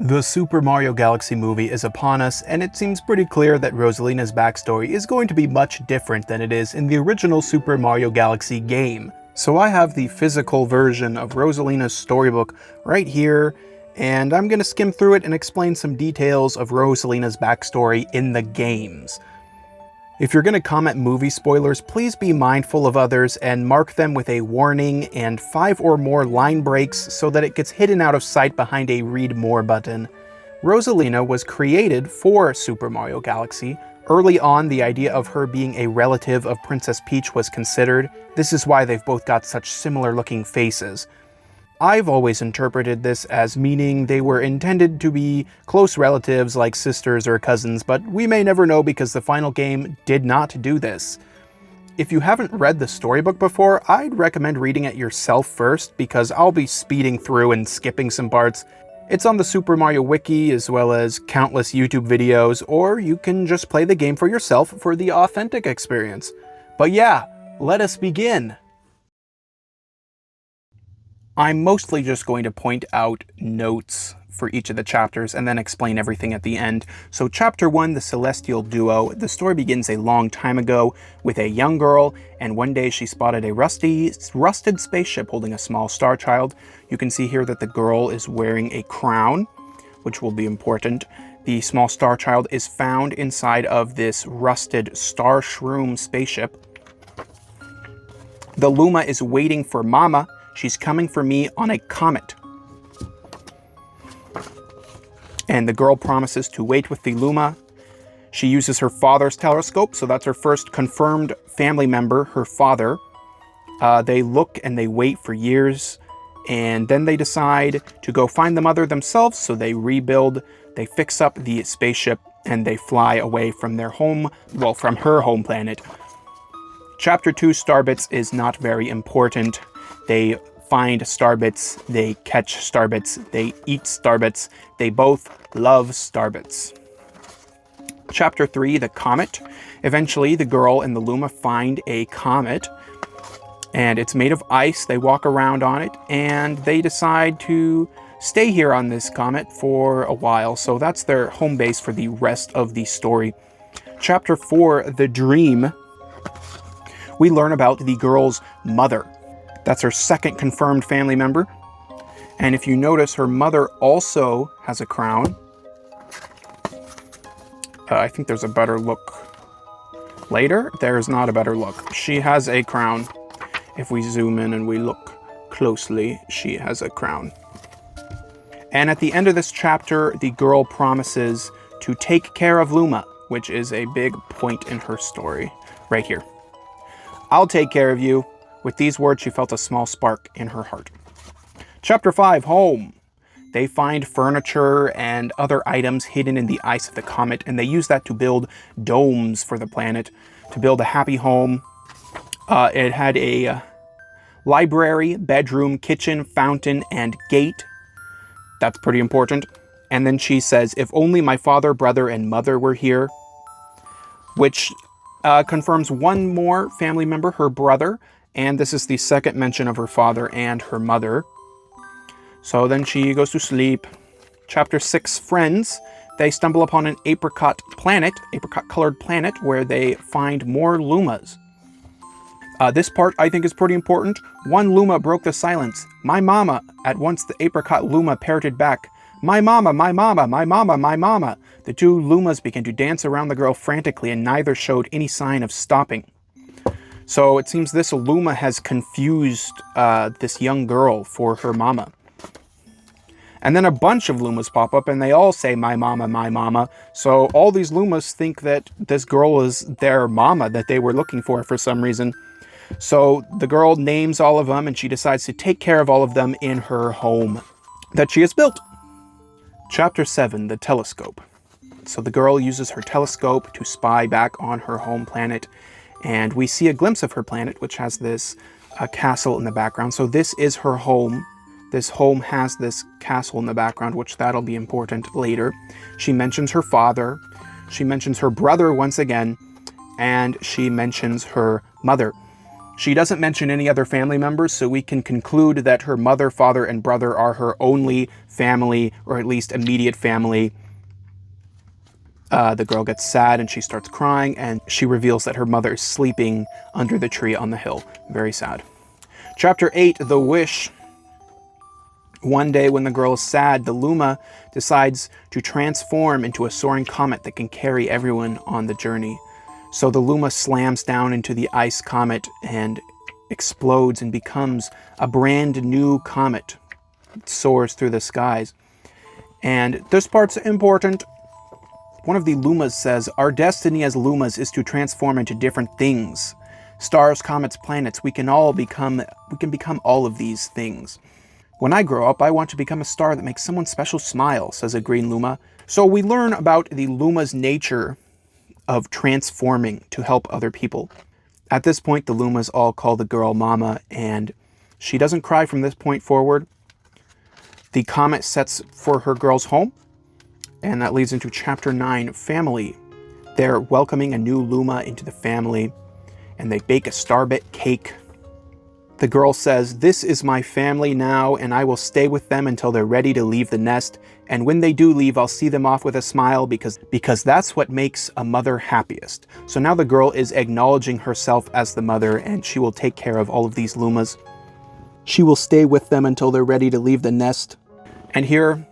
The Super Mario Galaxy movie is upon us, and it seems pretty clear that Rosalina's backstory is going to be much different than it is in the original Super Mario Galaxy game. So I have the physical version of Rosalina's storybook right here, and I'm going to skim through it and explain some details of Rosalina's backstory in the games. If you're going to comment movie spoilers, please be mindful of others and mark them with a warning and 5 or more line breaks so that it gets hidden out of sight behind a read more button. Rosalina was created for Super Mario Galaxy. Early on, the idea of her being a relative of Princess Peach was considered. This is why they've both got such similar looking faces. I've always interpreted this as meaning they were intended to be close relatives like sisters or cousins, but we may never know because the final game did not do this. If you haven't read the storybook before, I'd recommend reading it yourself first because I'll be speeding through and skipping some parts. It's on the Super Mario Wiki as well as countless YouTube videos, or you can just play the game for yourself for the authentic experience. But yeah, let us begin! I'm mostly just going to point out notes for each of the chapters and then explain everything at the end. So Chapter 1, The Celestial Duo. The story begins a long time ago with a young girl, and one day she spotted a rusted spaceship holding a small star child. You can see here that the girl is wearing a crown, which will be important. The small star child is found inside of this rusted star shroom spaceship. The Luma is waiting for Mama. She's coming for me on a comet. And the girl promises to wait with the Luma. She uses her father's telescope, so that's her first confirmed family member, her father. They look and they wait for years, and then they decide to go find the mother themselves, so they rebuild, they fix up the spaceship, and they fly away from their home, well, from her home planet. Chapter 2, Starbits, is not very important. They find Starbits, they catch Starbits, they eat Starbits, they both love Starbits. Chapter 3, The Comet. Eventually, the girl and the Luma find a comet, and it's made of ice. They walk around on it, and they decide to stay here on this comet for a while, so that's their home base for the rest of the story. Chapter 4, The Dream. We learn about the girl's mother. That's her second confirmed family member. And if you notice, her mother also has a crown. I think there's a better look later. There's not a better look. She has a crown. If we zoom in and we look closely, she has a crown. And at the end of this chapter, the girl promises to take care of Luma, which is a big point in her story right here. I'll take care of you. With these words, she felt a small spark in her heart. Chapter 5, Home. They find furniture and other items hidden in the ice of the comet, and they use that to build domes for the planet, to build a happy home. It had a library, bedroom, kitchen, fountain, and gate. That's pretty important. And then she says, if only my father, brother, and mother were here, which confirms one more family member, her brother. And this is the second mention of her father and her mother. So then she goes to sleep. Chapter 6, Friends. They stumble upon an apricot-colored planet, where they find more Lumas. This part, I think, is pretty important. One Luma broke the silence. My mama. At once the apricot Luma parroted back. My mama, my mama, my mama, my mama. The two Lumas began to dance around the girl frantically, and neither showed any sign of stopping. So it seems this Luma has confused this young girl for her mama. And then a bunch of Lumas pop up, and they all say, my mama, my mama. So all these Lumas think that this girl is their mama that they were looking for some reason. So the girl names all of them, and she decides to take care of all of them in her home that she has built. Chapter 7, The Telescope. So the girl uses her telescope to spy back on her home planet, and we see a glimpse of her planet, which has this castle in the background. So this is her home. This home has this castle in the background, which that'll be important later. She mentions her father. She mentions her brother once again. And she mentions her mother. She doesn't mention any other family members, so we can conclude that her mother, father, and brother are her only family, or at least immediate family. The girl gets sad and she starts crying, and she reveals that her mother is sleeping under the tree on the hill. Very sad. Chapter 8, The Wish. One day when the girl is sad, the Luma decides to transform into a soaring comet that can carry everyone on the journey. So the Luma slams down into the ice comet and explodes and becomes a brand new comet. It soars through the skies. And this part's important. One of the Lumas says, "Our destiny as Lumas is to transform into different things. Stars, comets, planets, we can become all of these things. When I grow up, I want to become a star that makes someone special smile," says a green Luma. So we learn about the Luma's nature of transforming to help other people. At this point, the Lumas all call the girl Mama, and she doesn't cry from this point forward. The comet sets for her girl's home, and that leads into Chapter 9, Family. They're welcoming a new Luma into the family, and they bake a starbit cake. The girl says, "This is my family now, and I will stay with them until they're ready to leave the nest. And when they do leave, I'll see them off with a smile because that's what makes a mother happiest." So now the girl is acknowledging herself as the mother, and she will take care of all of these Lumas. She will stay with them until they're ready to leave the nest. And here,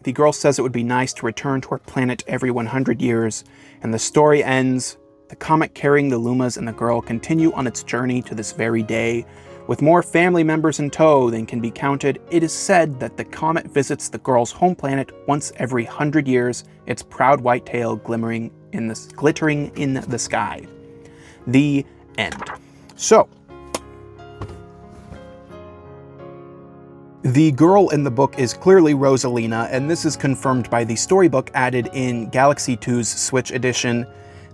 the girl says it would be nice to return to our planet every 100 years. And the story ends. The comet carrying the Lumas and the girl continue on its journey to this very day. With more family members in tow than can be counted, it is said that the comet visits the girl's home planet once every 100 years, its proud white tail glittering in the sky. The end. So, the girl in the book is clearly Rosalina, and this is confirmed by the storybook added in Galaxy 2's Switch edition.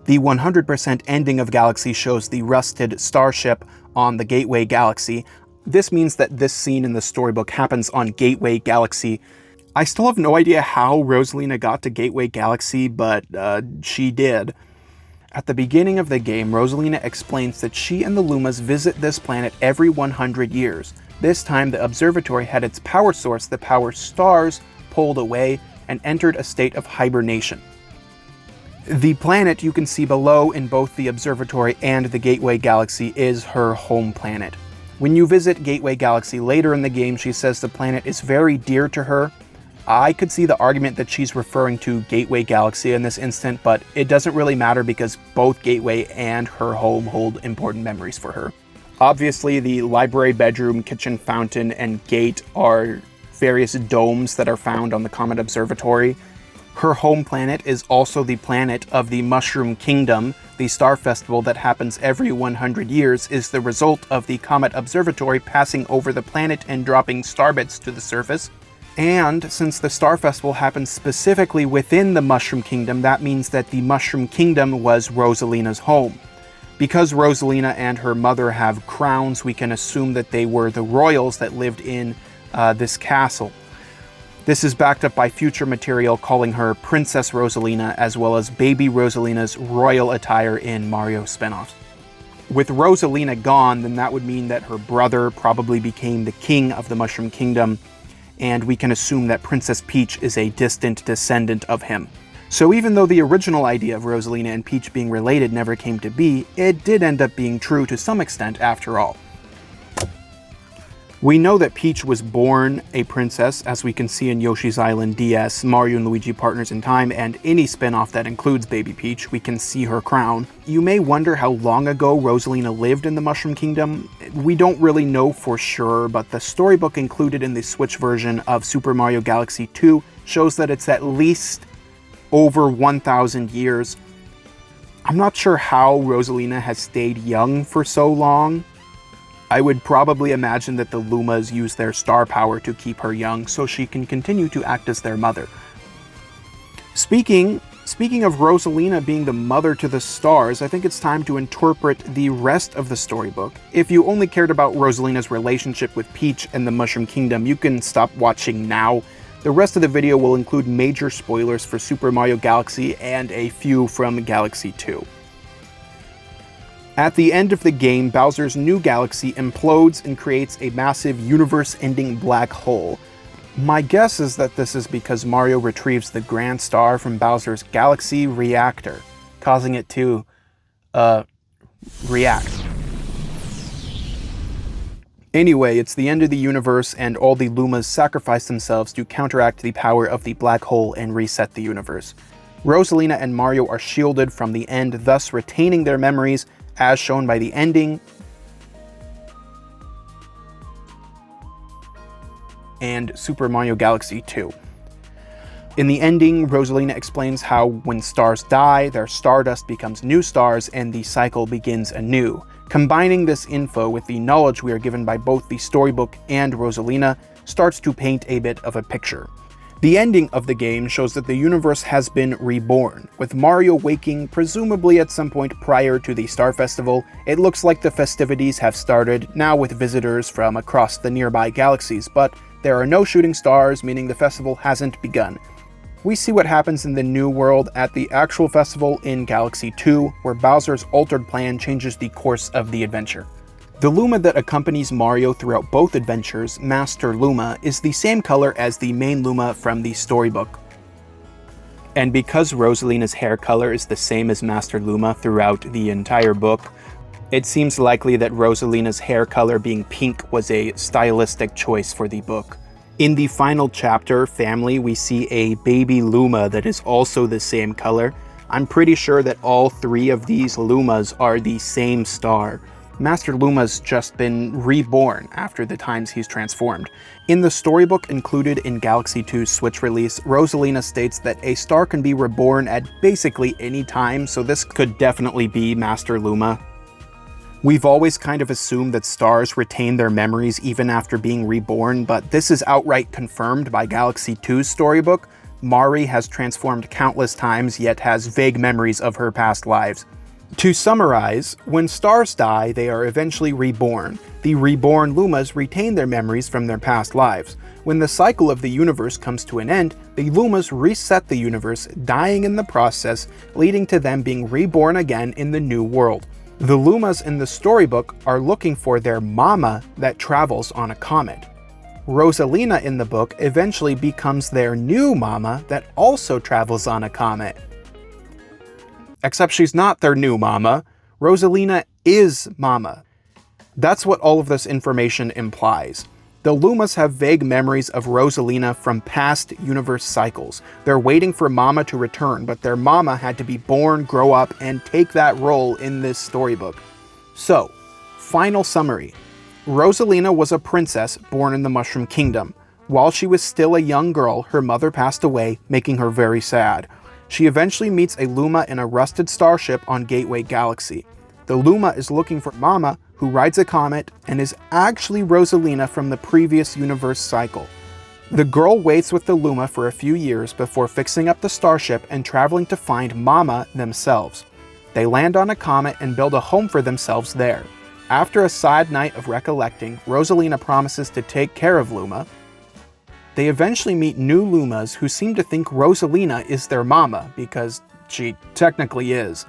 The 100% ending of Galaxy shows the rusted starship on the Gateway Galaxy. This means that this scene in the storybook happens on Gateway Galaxy. I still have no idea how Rosalina got to Gateway Galaxy, but she did. At the beginning of the game, Rosalina explains that she and the Lumas visit this planet every 100 years. This time, the Observatory had its power source, the power stars, pulled away and entered a state of hibernation. The planet you can see below in both the Observatory and the Gateway Galaxy is her home planet. When you visit Gateway Galaxy later in the game, she says the planet is very dear to her. I could see the argument that she's referring to Gateway Galaxy in this instant, but it doesn't really matter because both Gateway and her home hold important memories for her. Obviously, the library, bedroom, kitchen, fountain, and gate are various domes that are found on the Comet Observatory. Her home planet is also the planet of the Mushroom Kingdom. The Star Festival that happens every 100 years is the result of the Comet Observatory passing over the planet and dropping starbits to the surface. And since the Star Festival happens specifically within the Mushroom Kingdom, that means that the Mushroom Kingdom was Rosalina's home. Because Rosalina and her mother have crowns, we can assume that they were the royals that lived in this castle. This is backed up by future material calling her Princess Rosalina, as well as Baby Rosalina's royal attire in Mario spin-offs. With Rosalina gone, then that would mean that her brother probably became the king of the Mushroom Kingdom, and we can assume that Princess Peach is a distant descendant of him. So even though the original idea of Rosalina and Peach being related never came to be, it did end up being true to some extent after all. We know that Peach was born a princess, as we can see in Yoshi's Island DS, Mario and Luigi Partners in Time, and any spin-off that includes Baby Peach, we can see her crown. You may wonder how long ago Rosalina lived in the Mushroom Kingdom. We don't really know for sure, but the storybook included in the Switch version of Super Mario Galaxy 2 shows that it's at least over 1,000 years. I'm not sure how Rosalina has stayed young for so long. I would probably imagine that the Lumas use their star power to keep her young so she can continue to act as their mother. Speaking of Rosalina being the mother to the stars, I think it's time to interpret the rest of the storybook. If you only cared about Rosalina's relationship with Peach and the Mushroom Kingdom, you can stop watching now. The rest of the video will include major spoilers for Super Mario Galaxy and a few from Galaxy 2. At the end of the game, Bowser's new galaxy implodes and creates a massive universe-ending black hole. My guess is that this is because Mario retrieves the Grand Star from Bowser's galaxy reactor, causing it to, react. Anyway, it's the end of the universe, and all the Lumas sacrifice themselves to counteract the power of the black hole and reset the universe. Rosalina and Mario are shielded from the end, thus retaining their memories, as shown by the ending and Super Mario Galaxy 2. In the ending, Rosalina explains how when stars die, their stardust becomes new stars and the cycle begins anew. Combining this info with the knowledge we are given by both the storybook and Rosalina starts to paint a bit of a picture. The ending of the game shows that the universe has been reborn, with Mario waking presumably at some point prior to the Star Festival. It looks like the festivities have started, now with visitors from across the nearby galaxies, but there are no shooting stars, meaning the festival hasn't begun. We see what happens in the new world at the actual festival in Galaxy 2, where Bowser's altered plan changes the course of the adventure. The Luma that accompanies Mario throughout both adventures, Master Luma, is the same color as the main Luma from the storybook. And because Rosalina's hair color is the same as Master Luma throughout the entire book, it seems likely that Rosalina's hair color being pink was a stylistic choice for the book. In the final chapter, Family, we see a baby Luma that is also the same color. I'm pretty sure that all three of these Lumas are the same star. Master Luma's just been reborn after the times he's transformed. In the storybook included in Galaxy 2's Switch release, Rosalina states that a star can be reborn at basically any time, so this could definitely be Master Luma. We've always kind of assumed that stars retain their memories even after being reborn, but this is outright confirmed by Galaxy 2's storybook. Mari has transformed countless times, yet has vague memories of her past lives. To summarize, when stars die, they are eventually reborn. The reborn Lumas retain their memories from their past lives. When the cycle of the universe comes to an end, the Lumas reset the universe, dying in the process, leading to them being reborn again in the new world. The Lumas in the storybook are looking for their mama that travels on a comet. Rosalina in the book eventually becomes their new mama that also travels on a comet. Except she's not their new mama. Rosalina is mama. That's what all of this information implies. The Lumas have vague memories of Rosalina from past universe cycles. They're waiting for Mama to return, but their Mama had to be born, grow up, and take that role in this storybook. So, final summary. Rosalina was a princess born in the Mushroom Kingdom. While she was still a young girl, her mother passed away, making her very sad. She eventually meets a Luma in a rusted starship on Gateway Galaxy. The Luma is looking for Mama, who rides a comet and is actually Rosalina from the previous universe cycle. The girl waits with the Luma for a few years before fixing up the starship and traveling to find Mama themselves. They land on a comet and build a home for themselves there. After a sad night of recollecting, Rosalina promises to take care of Luma. They eventually meet new Lumas who seem to think Rosalina is their Mama, because she technically is.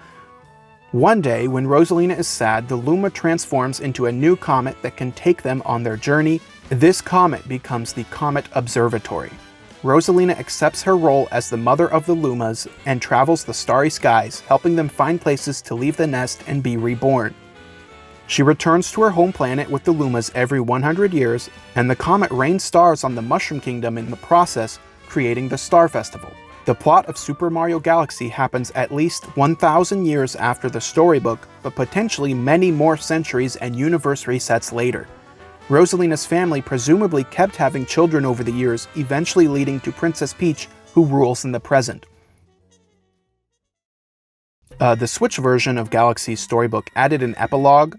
One day, when Rosalina is sad, the Luma transforms into a new comet that can take them on their journey. This comet becomes the Comet Observatory. Rosalina accepts her role as the mother of the Lumas and travels the starry skies, helping them find places to leave the nest and be reborn. She returns to her home planet with the Lumas every 100 years, and the comet rains stars on the Mushroom Kingdom in the process, creating the Star Festival. The plot of Super Mario Galaxy happens at least 1,000 years after the storybook, but potentially many more centuries and universe resets later. Rosalina's family presumably kept having children over the years, eventually leading to Princess Peach, who rules in the present. The Switch version of Galaxy's storybook added an epilogue,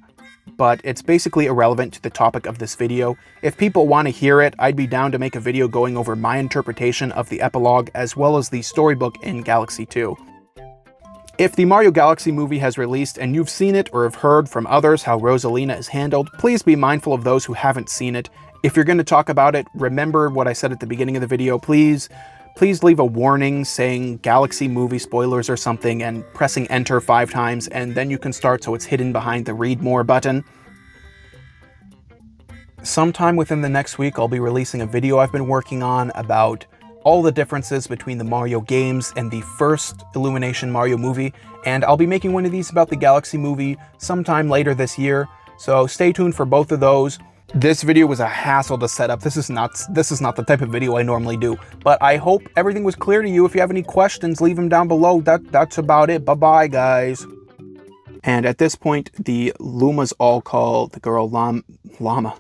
but it's basically irrelevant to the topic of this video. If people want to hear it, I'd be down to make a video going over my interpretation of the epilogue as well as the storybook in Galaxy 2. If the Mario Galaxy movie has released and you've seen it or have heard from others how Rosalina is handled, please be mindful of those who haven't seen it. If you're going to talk about it, remember what I said at the beginning of the video. Please please leave a warning saying Galaxy movie spoilers or something and pressing enter 5 times, and then you can start so it's hidden behind the read more button. Sometime within the next week, I'll be releasing a video I've been working on about all the differences between the Mario games and the first Illumination Mario movie, and I'll be making one of these about the Galaxy movie sometime later this year, so stay tuned for both of those. This video was a hassle to set up. This is not the type of video I normally do, but I hope everything was clear to you. If you have any questions, leave them down below. That's about it. Bye-bye, guys. And at this point, the Lumas all call the girl Llama.